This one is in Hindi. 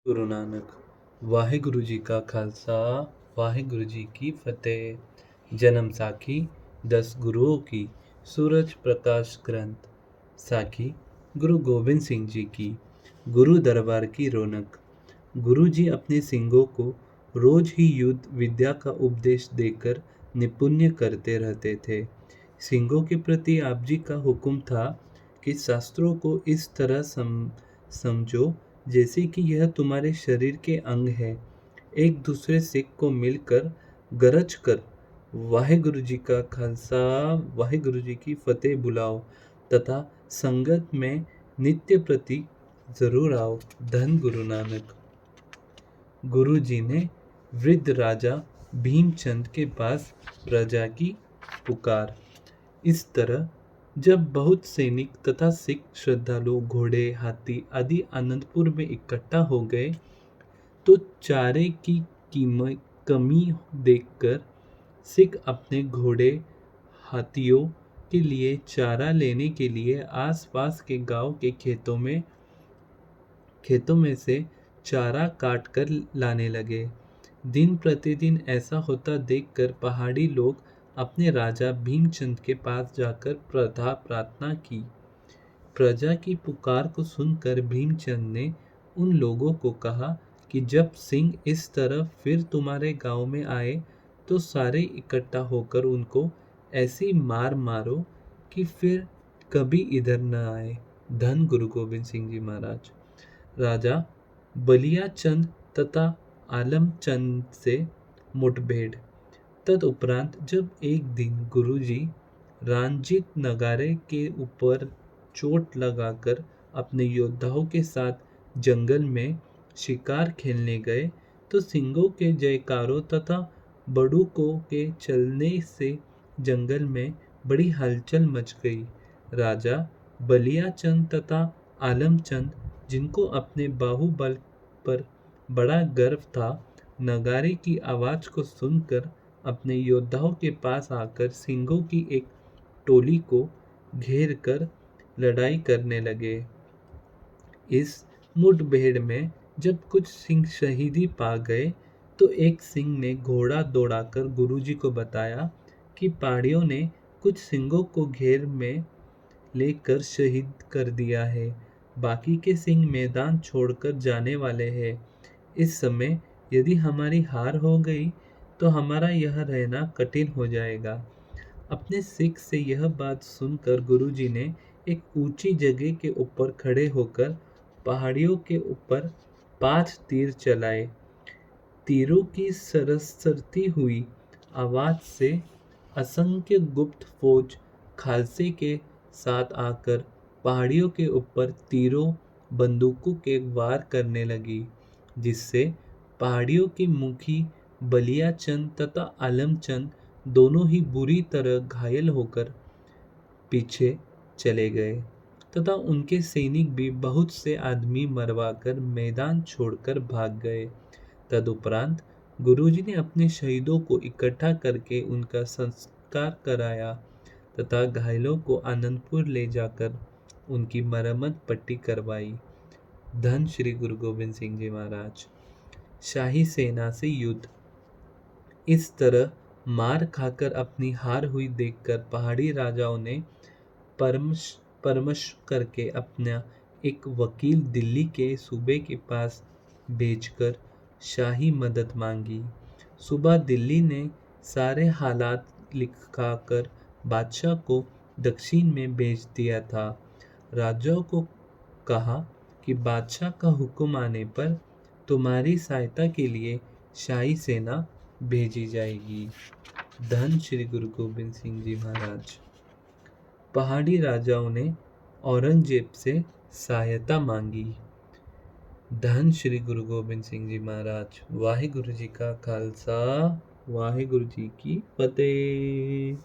गुरु नानक वाहिगुरु जी का खालसा वाहिगुरु जी की फतेह। जन्म साखी 10 गुरुओं की सूरज प्रकाश ग्रंथ साखी गुरु गोविंद सिंह जी की। गुरु दरबार की रौनक। गुरु जी अपने सिंगों को रोज ही युद्ध विद्या का उपदेश देकर निपुण्य करते रहते थे। सिंगों के प्रति आप जी का हुक्म था कि शास्त्रों को इस तरह समझो जैसे कि यह तुम्हारे शरीर के अंग है। एक दूसरे सिख को मिलकर गरज कर वाहिगुरु जी का खालसा वाहिगुरु जी की फतेह बुलाओ तथा संगत में नित्य प्रति जरूर आओ। धन गुरु नानक। गुरु जी ने वृद्ध राजा भीमचंद के पास प्रजा की पुकार। इस तरह जब बहुत सैनिक तथा सिख श्रद्धालु घोड़े हाथी आदि आनंदपुर में इकट्ठा हो गए तो चारे की कमी देखकर सिख अपने घोड़े हाथियों के लिए चारा लेने के लिए आसपास के गांव के खेतों में से चारा काट कर लाने लगे। दिन प्रतिदिन ऐसा होता देखकर पहाड़ी लोग अपने राजा भीमचंद के पास जाकर प्रार्थना की। प्रजा की पुकार को सुनकर भीमचंद ने उन लोगों को कहा कि जब सिंह इस तरह फिर तुम्हारे गांव में आए तो सारे इकट्ठा होकर उनको ऐसी मार मारो कि फिर कभी इधर न आए। धन गुरु गोविंद सिंह जी महाराज। राजा बलिया चंद तथा आलम चंद से मुठभेड़। तदुपरांत जब एक दिन गुरुजी रंजीत नगारे के ऊपर चोट लगाकर अपने योद्धाओं के साथ जंगल में शिकार खेलने गए तो सिंहों के जयकारों तथा बड़ूकों के चलने से जंगल में बड़ी हलचल मच गई। राजा बलिया चंद तथा आलम चंद, जिनको अपने बाहुबल पर बड़ा गर्व था, नगारे की आवाज को सुनकर अपने योद्धाओं के पास आकर सिंहों की एक टोली को घेर कर लड़ाई करने लगे। इस मुठभेड़ में जब कुछ सिंह शहीदी पा गए तो एक सिंह ने घोड़ा दौड़ाकर गुरुजी को बताया कि पहाड़ियों ने कुछ सिंहों को घेर में लेकर शहीद कर दिया है। बाकी के सिंह मैदान छोड़कर जाने वाले हैं। इस समय यदि हमारी हार हो गई तो हमारा यह रहना कठिन हो जाएगा। अपने सिख से यह बात सुनकर गुरुजी ने एक ऊंची जगह के ऊपर खड़े होकर पहाड़ियों के ऊपर 5 तीर चलाए। तीरों की सरसरती हुई आवाज से असंख्य गुप्त फौज खालसे के साथ आकर पहाड़ियों के ऊपर तीरों बंदूकों के वार करने लगी, जिससे पहाड़ियों के मुखी बलिया चंद तथा आलम चंद दोनों ही बुरी तरह घायल होकर पीछे चले गए तथा उनके सैनिक भी बहुत से आदमी मरवाकर मैदान छोड़कर भाग गए। तदुपरांत गुरुजी ने अपने शहीदों को इकट्ठा करके उनका संस्कार कराया तथा घायलों को आनंदपुर ले जाकर उनकी मरम्मत पट्टी करवाई। धन श्री गुरु गोविंद सिंह जी महाराज। शाही सेना से युद्ध। इस तरह मार खाकर अपनी हार हुई देखकर पहाड़ी राजाओं ने परामर्श करके अपना एक वकील दिल्ली के सूबे के पास भेजकर शाही मदद मांगी। सुबह दिल्ली ने सारे हालात लिखाकर बादशाह को दक्षिण में भेज दिया था। राजाओं को कहा कि बादशाह का हुक्म आने पर तुम्हारी सहायता के लिए शाही सेना भेजी जाएगी। धन श्री गुरु गोविंद सिंह जी महाराज। पहाड़ी राजाओं ने औरंगजेब से सहायता मांगी। धन श्री गुरु गोविंद सिंह जी महाराज। वाहिगुरु जी का खालसा वाहिगुरु जी की फतेह।